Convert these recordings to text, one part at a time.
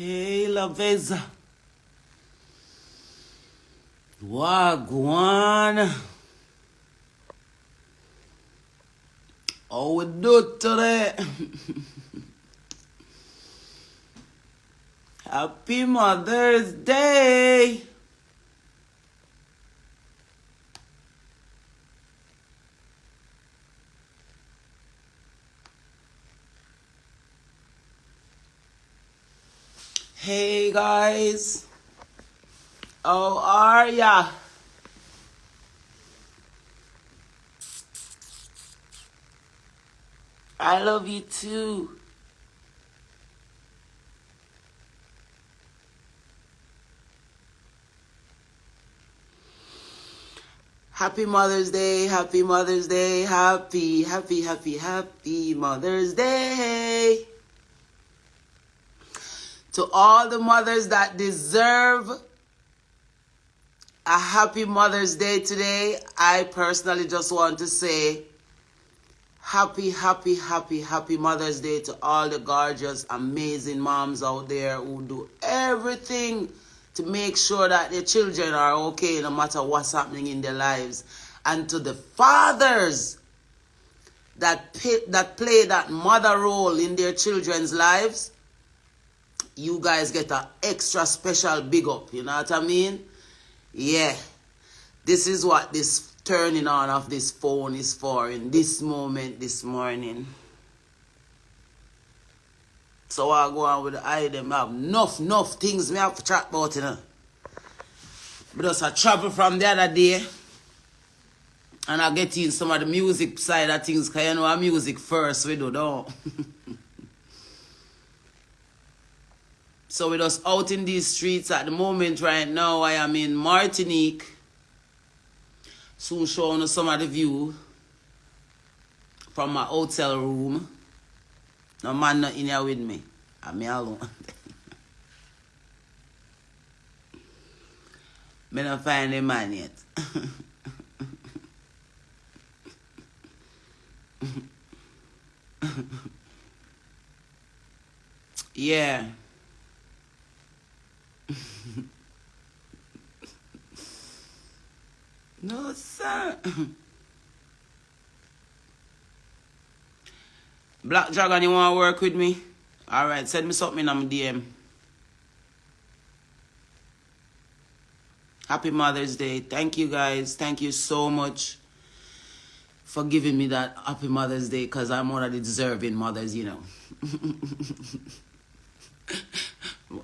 Hey, Laveza. Wagwan. How we do today? Happy Mother's Day. Hey guys, how are ya? I love you too. Happy Mother's Day, happy Mother's Day, happy Mother's Day. To all the mothers that deserve a happy Mother's Day today, I personally just want to say happy Mother's Day to all the gorgeous, amazing moms out there who do everything to make sure that their children are okay no matter what's happening in their lives. And to the fathers that play that mother role in their children's lives, you guys get an extra special big up, you know what I mean? Yeah, this is what this turning on of this phone is for in this moment this morning. So I go on with the item. I have enough things me have to chat about, you know. Because I travel from the other day and I get in some of the music side of things, because you know our music first we do, don't. So we're just out in these streets at the moment right now. I am in Martinique. Soon showing you some of the view from my hotel room. No man not in here with me. I'm me alone. Me not find a man yet. Yeah. No, sir. Black Dragon, you want to work with me? Alright, send me something on my DM. Happy Mother's Day. Thank you, guys. Thank you so much for giving me that Happy Mother's Day, because I'm one of the deserving mothers, you know.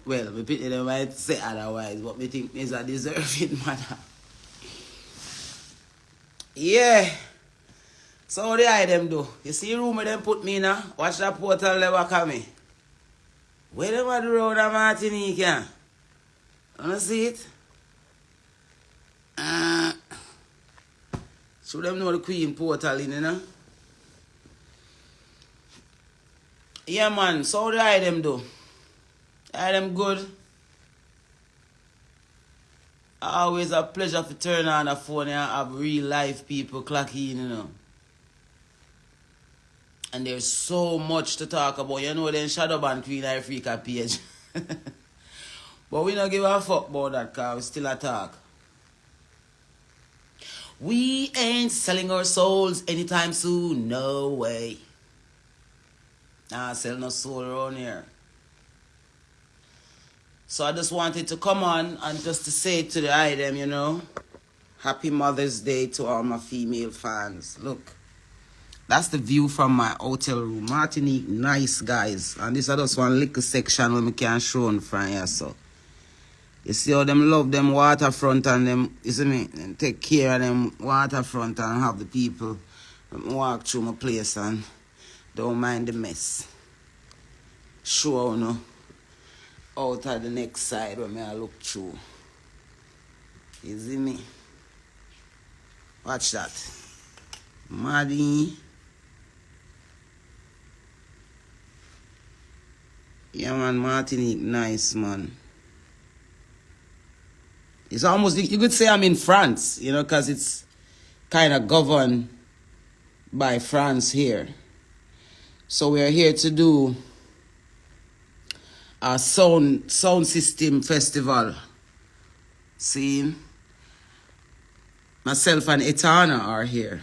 Well, they might say otherwise, but me think is a deserving mother. Yeah. So what the item do? You see the room where them put me in? Watch that portal never come. Where them at the road of Martinique? Yeah? Wanna see it? Show them know the Queen portal in, you know? Yeah, man. So what the item do? Item good. Always a pleasure to turn on the phone and have real life people clock in, you know. And there's so much to talk about. You know, then shadow ban Queen Ifrika page. But we don't give a fuck about that, because we still a talk. We ain't selling our souls anytime soon. No way. Nah, sell no soul around here. So I just wanted to come on and just to say to the item, you know, Happy Mother's Day to all my female fans. Look, that's the view from my hotel room. Martinique, nice, guys. And this is just one little section where I can show in front here, so. You see how them love them waterfront and them, you see me, and take care of them waterfront and have the people walk through my place and don't mind the mess. Sure, you know. Out at the next side where I look through. You see me? Watch that. Maddie. Yeah, man, Martinique, nice, man. It's almost, you could say I'm in France, you know, because it's kind of governed by France here. So we're here to do a sound system festival. See, myself and Etana are here.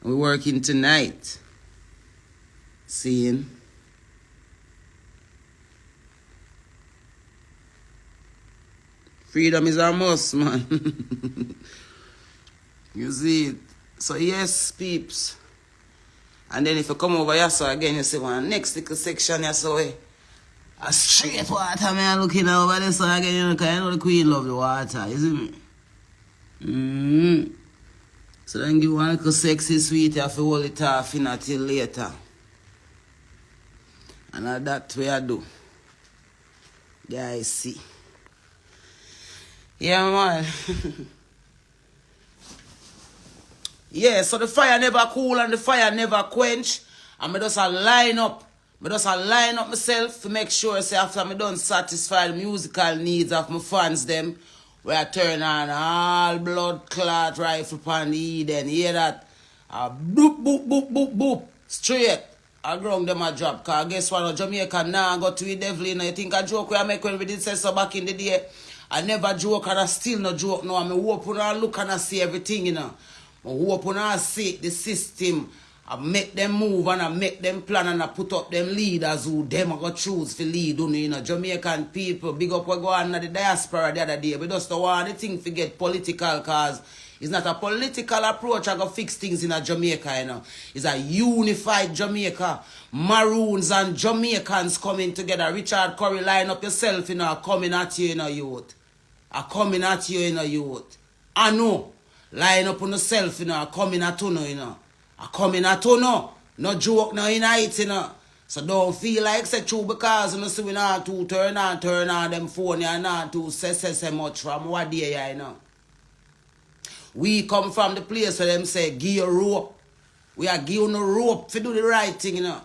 We're working tonight. See, freedom is a must, man. You see it. So yes, peeps. And then if you come over here, so again, you see one next little section here, so a straight water, man, looking over there, so again, you know, because you know the queen love the water, you see me? So then give one little sexy sweet, you have to hold it off in until later. And that's what I do. Guys, see. Yeah, man. Yeah, so the fire never cool and the fire never quench. And I just line up. I just line up myself to make sure, say, after I done satisfy the musical needs of my fans, them, where I turn on all blood clot rifle upon the Eden. You hear that? Boop, boop, boop, boop, boop. Straight. I ground them a drop. Because guess what? Jamaica now go to the devil. You know, you think a joke we make when we did say so back in the day? I never joke and I still no joke now. I open and look and I see everything, you know. I open and I see the system. I make them move and I make them plan and I put up them leaders who them I go choose for lead, you know. Jamaican people, big up we go on the diaspora the other day. We just don't want anything to get political because it's not a political approach I go fix things in a Jamaica, you know. It's a unified Jamaica. Maroons and Jamaicans coming together. Richard Curry, line up yourself, you know, coming at you, you know, youth. I coming at you, you know, youth. I know. Line up on yourself, you know, coming at you, you know. I coming at you, no. No joke, no in it, you know. So don't feel like say true because you know, see we not to turn on them phone, you not to say much from what day, you know. We come from the place where them say, give you rope. We are giving a rope to do the right thing, you know.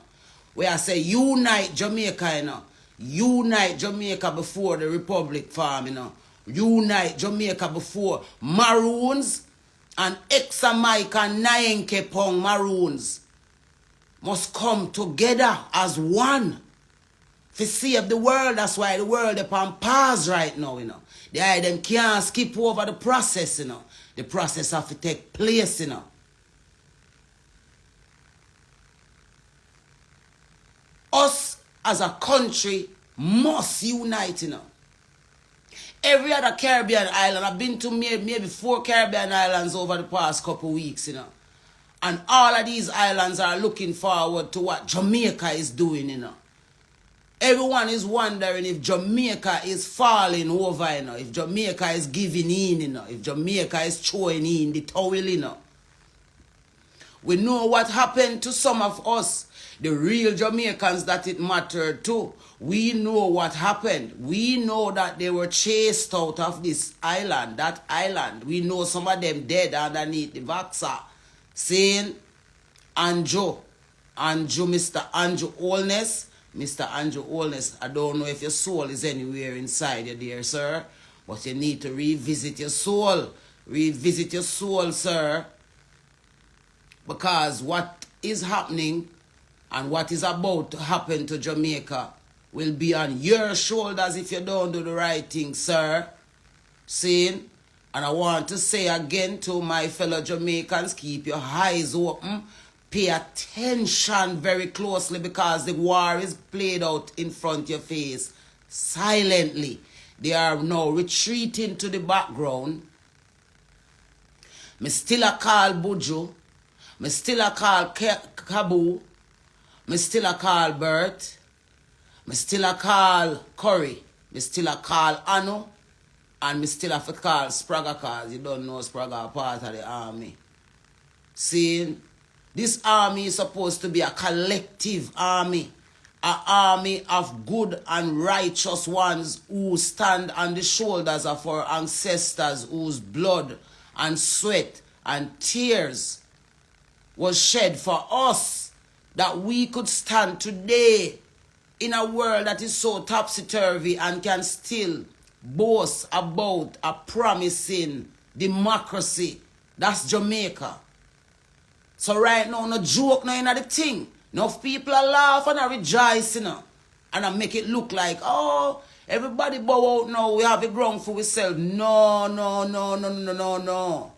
We are say, unite Jamaica, you know. Unite Jamaica before the Republic farm, you know. Unite Jamaica before Maroons and Examike and Nyenke Pong Maroons must come together as one to save the world. That's why the world is on pause right now, you know. Them can't skip over the process, you know. The process have to take place, you know. Us as a country must unite, you know. Every other Caribbean island, I've been to maybe 4 Caribbean islands over the past couple weeks, you know. And all of these islands are looking forward to what Jamaica is doing, you know. Everyone is wondering if Jamaica is falling over, you know. If Jamaica is giving in, you know. If Jamaica is throwing in the towel, you know. We know what happened to some of us, the real Jamaicans that it mattered to. We know what happened. We know that they were chased out of this island, that island. We know some of them dead underneath the Vaxa. Saying, Mr. Andrew Holness. Mr. Andrew Holness, I don't know if your soul is anywhere inside you, dear sir. But you need to revisit your soul. Revisit your soul, sir. Because what is happening and what is about to happen to Jamaica will be on your shoulders if you don't do the right thing, sir. Seeing? And I want to say again to my fellow Jamaicans, keep your eyes open. Pay attention very closely because the war is played out in front of your face. Silently. They are now retreating to the background. Me still a call Buju. Me still a call Kabu. Me still a call Bert. Me still a call Curry. Me still a call Anu. And me still have to call Spraga because you don't know Spraga are part of the army. See, this army is supposed to be a collective army. An army of good and righteous ones who stand on the shoulders of our ancestors whose blood and sweat and tears was shed for us that we could stand today in a world that is so topsy-turvy and can still boast about a promising democracy. That's Jamaica. So right now, no joke, no in the thing. Enough people are laughing and rejoicing. And I make it look like, oh, everybody bow out now, we have a ground for ourselves. No, no, no, no, no, no, no.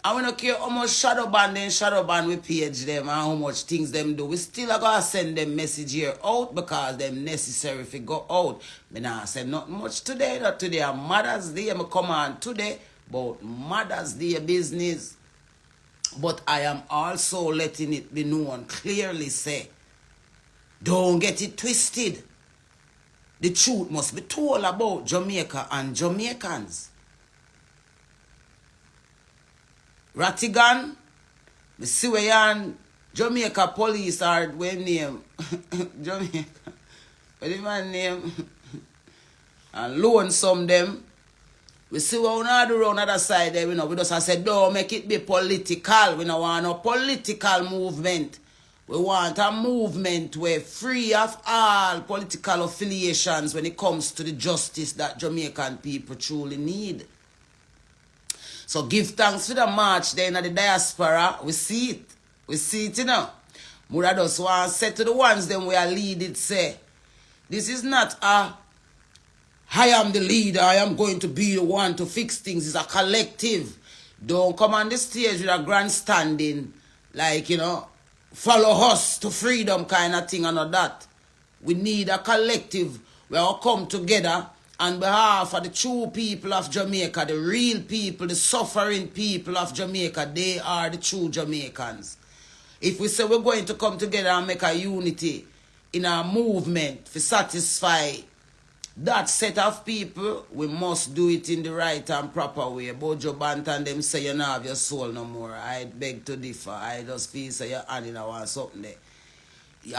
And we don't care how much shadow ban we page them and how much things them do. We still are going to send them message here out because them necessary if it go out. Me not say not much today, not today. On Mother's Day, I come on today about Mother's Day business. But I am also letting it be known, clearly say, don't get it twisted. The truth must be told about Jamaica and Jamaicans. Rattigan, me see where yan Jamaica police are when name Jamaica. What the man name? And loan some them. We see what we do on the other side there, we just say, don't make it be political. We don't want no political movement. We want a movement where free of all political affiliations when it comes to the justice that Jamaican people truly need. So give thanks for the march there in the diaspora. We see it. We see it, you know. Mura just want to say to the ones them we are leading, say, this is not a, I am the leader, I am going to be the one to fix things. It's a collective. Don't come on the stage with a grandstanding, like, you know, follow us to freedom kind of thing and all that. We need a collective where we come together on behalf of the true people of Jamaica, the real people, the suffering people of Jamaica. They are the true Jamaicans. If we say we're going to come together and make a unity in our movement to satisfy that set of people, we must do it in the right and proper way. Bojo Bantan them say you don't have your soul no more. I beg to differ. I just feel say you're handing out something there.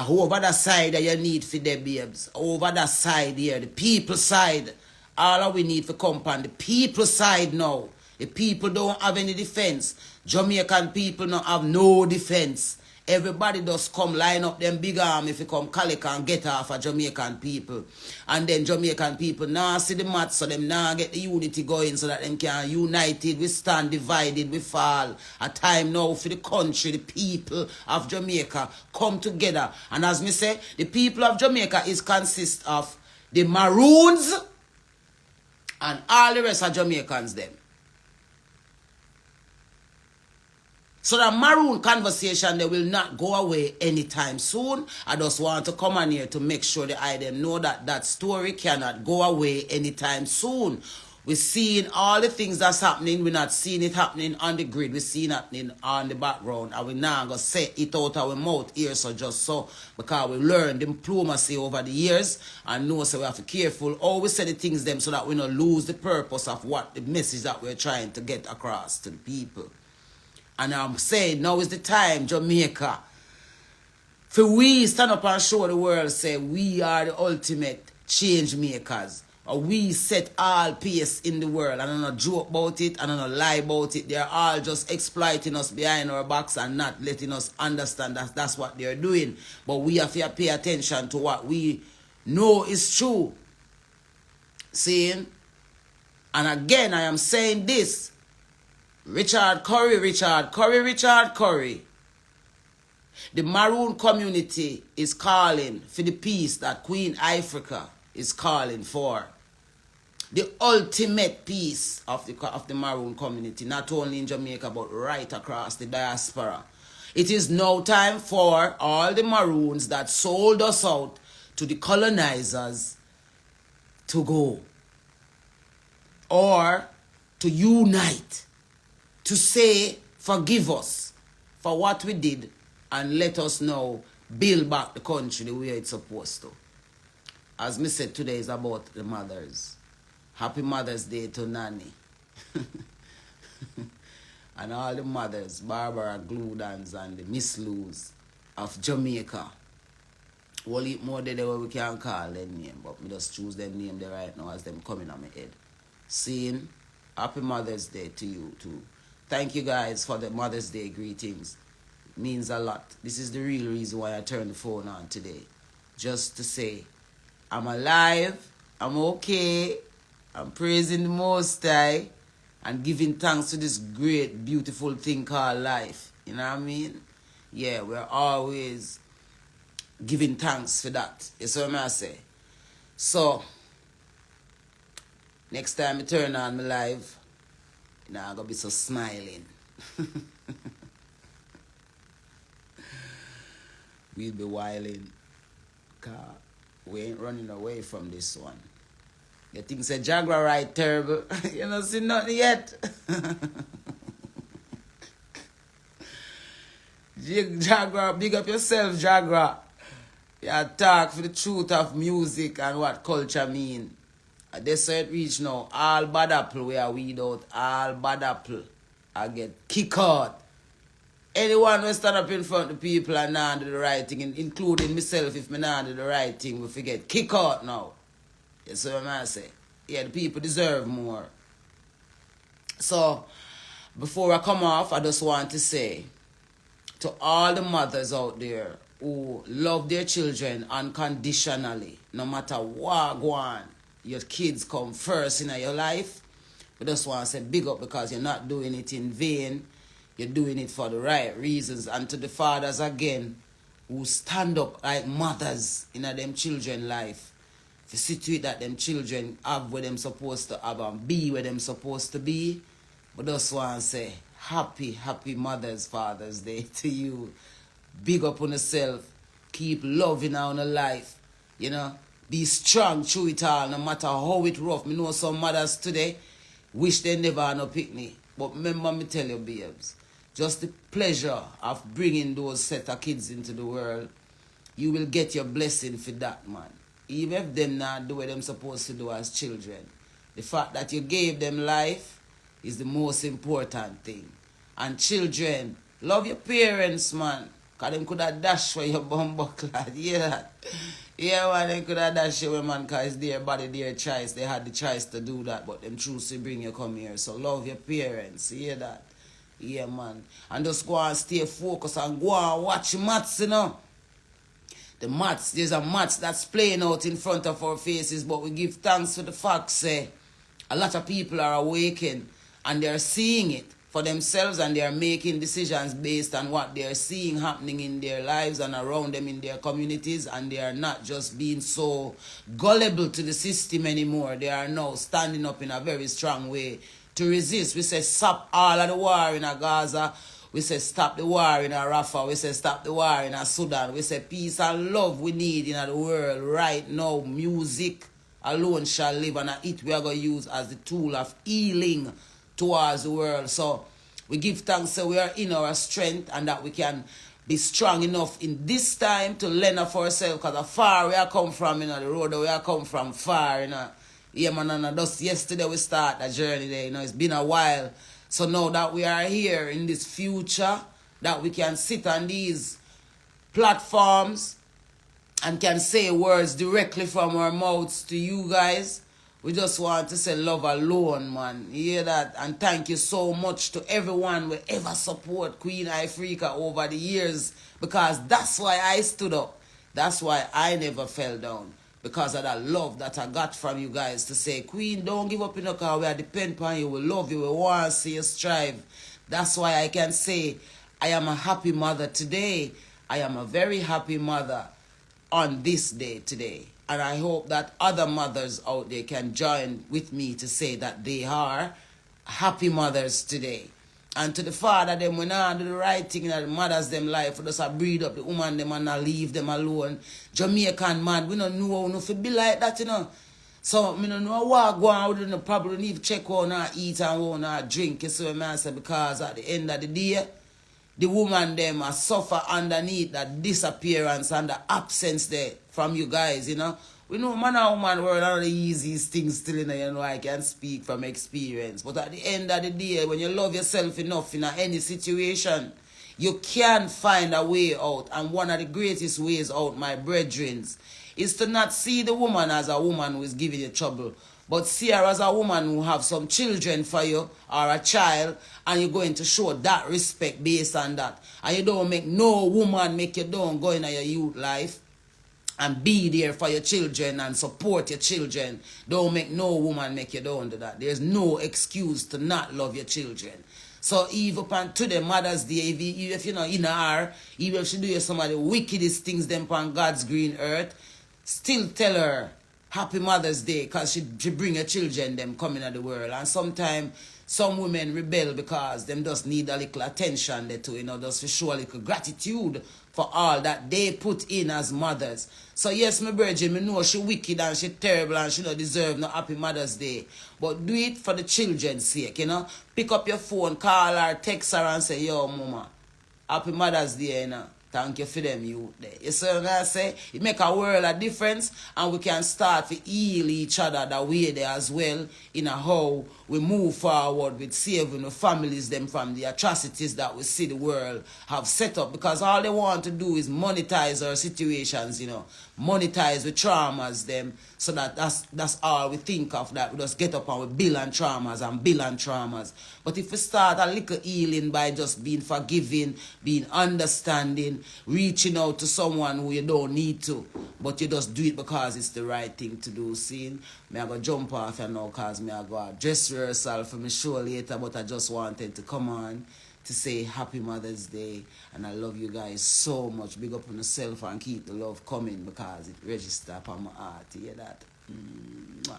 Over the side that you need for the babes. Over the side here, the people side. All we need for come on the people side now. The people don't have any defense. Jamaican people don't have no defense. Everybody just come line up them big arm if you come calic and get off of Jamaican people. And then Jamaican people now see the match so them now get the unity going so that them can united, we stand divided, we fall. A time now for the country, the people of Jamaica come together. And as me say, the people of Jamaica is consist of the Maroons and all the rest of Jamaicans them. So the Maroon conversation, they will not go away anytime soon. I just want to come on here to make sure that I them know that that story cannot go away anytime soon. We're seeing all the things that's happening. We're not seeing it happening on the grid. We're seeing it happening on the background. And we're not going to say it out our mouth here, so just so. Because we learned diplomacy over the years. And know so we have to be careful. Always say the things them so that we don't lose the purpose of what the message that we're trying to get across to the people. And I'm saying now is the time, Jamaica, for we stand up and show the world, say we are the ultimate change makers. Or we set all pace in the world. And I'm not joke about it, and I'm not lie about it. They're all just exploiting us behind our backs and not letting us understand that that's what they're doing. But we have to pay attention to what we know is true. Seeing? And again, I am saying this. Richard Curry. The Maroon community is calling for the peace that Queen Ifrika is calling for. The ultimate peace of the Maroon community, not only in Jamaica, but right across the diaspora. It is now time for all the Maroons that sold us out to the colonizers to go. Or to unite. To say, forgive us for what we did and let us now build back the country the way it's supposed to. As me said, today is about the mothers. Happy Mother's Day to Nanny. And all the mothers, Barbara Gludans and the Miss Lou's of Jamaica. We'll eat more than what we can call them name, but we just choose them name there right now as them coming on my head. Seeing, Happy Mother's Day to you too. Thank you guys for the Mother's Day greetings. It means a lot. This is the real reason why I turned the phone on today. Just to say, I'm alive, I'm okay, I'm praising the Most High, and giving thanks to this great, beautiful thing called life. You know what I mean? Yeah, we're always giving thanks for that. You see what I say? So, next time I turn on my live, I'm going to be so smiling. We'll be wilding. Cause we ain't running away from this one. You think say Jaguar right terrible? You don't see nothing yet. Jaguar, big up yourself, Jaguar. You talk for the truth of music and what culture mean. That's how it reach now. All bad apple we are weed out. All bad apple I get kick out. Anyone who stand up in front of people and not do the right thing, including myself, if me not do the right thing, we forget kick out now. You see what I say? Yeah, the people deserve more. So, before I come off, I just want to say to all the mothers out there who love their children unconditionally, no matter what go on, your kids come first in your life. I just want to say big up because you're not doing it in vain. You're doing it for the right reasons. And to the fathers again, who stand up like mothers in them children life, to see to it that them children have where them supposed to have and be where them supposed to be. But just want to say, happy Father's Day to you. Big up on yourself. Keep loving on the life. You know, be strong through it all, no matter how it rough. Me know some mothers today wish they never had no picnic. But remember me tell you, babes, just the pleasure of bringing those set of kids into the world, you will get your blessing for that, man. Even if them not do what them supposed to do as children. The fact that you gave them life is the most important thing. And children, love your parents, man. Because them could have dashed for your bumbuckle. Yeah. Yeah, man, they could have dashed you, man, because it's their body, their choice. They had the choice to do that, but them choose to bring you come here. So love your parents. You hear that? Yeah, man. And just go and stay focused and go and watch maths, you know. The maths, there's a maths that's playing out in front of our faces, but we give thanks for the fact, say, a lot of people are awakened and they're seeing it for themselves and they're making decisions based on what they're seeing happening in their lives and around them in their communities, and they are not just being so gullible to the system anymore. They are now standing up in a very strong way to resist. We say stop all of the war in Gaza. We say stop the war in Rafah. We say stop the war in Sudan. We say peace and love we need in the world right now. Music alone shall live, and it we are going to use as the tool of healing towards the world. So we give thanks that we are in our strength and that we can be strong enough in this time to learn of ourselves, because far we are come from, you know, the road that we are come from far, you know. Yeah, man, and just yesterday we start the journey there, you know, it's been a while. So now that we are here in this future, that we can sit on these platforms and can say words directly from our mouths to you guys, we just want to say love alone, man. You hear that? And thank you so much to everyone who ever support Queen Ifrika over the years, because that's why I stood up. That's why I never fell down. Because of that love that I got from you guys to say, Queen, don't give up in the car. We are depend on you. We love you. We want to see you strive. That's why I can say I am a happy mother today. I am a very happy mother on this day today. And I hope that other mothers out there can join with me to say that they are happy mothers today. And to the father, them, we not do the right thing in the mothers, them life. We just breed up the woman, them, and not leave them alone. Jamaican man, we don't know how to be like that, you know. So, I don't know what go on with them, probably need to check on her, eat and on her, drink, you see what I say, because at the end of the day, the woman, them, are suffer underneath that disappearance and the absence there from you guys, you know. We know man and woman world are the easiest things still, you know, I can speak from experience. But at the end of the day, when you love yourself enough in any situation, you can find a way out. And one of the greatest ways out, my brethren, is to not see the woman as a woman who is giving you trouble, but see her as a woman who have some children for you, or a child, and you're going to show that respect based on that. And you don't make no woman make you don't go in your youth life and be there for your children and support your children. Don't make no woman make you don't do that. There's no excuse to not love your children. So even upon to the Mother's Day, if you know in her, even if she do some of the wickedest things them upon God's green earth, still tell her Happy Mother's Day, because she bring her children them coming out the world. And sometimes some women rebel because them just need a little attention there too, just to show a little gratitude for all that they put in as mothers. So yes, my virgin, me know she wicked and she terrible and she don't deserve no Happy Mother's Day. But do it for the children's sake, Pick up your phone, call her, text her and say, yo, mama, Happy Mother's Day, Thank you for them youth there. You see what I say? It make a world of difference, and we can start to heal each other that way there as well in a how we move forward with saving the families them from the atrocities that we see the world have set up, because all they want to do is monetize our situations, monetize the traumas them, so that's all we think of, that we just get up and we build on traumas and build on traumas. But if we start a little healing by just being forgiving, being understanding, reaching out to someone who you don't need to, but you just do it because it's the right thing to do. See, me I go jump off now because me I go dress rehearsal for my show later, but I just wanted to come on to say Happy Mother's Day, and I love you guys so much. Big up on yourself and keep the love coming, because it registers upon my heart. You hear that? Mwah.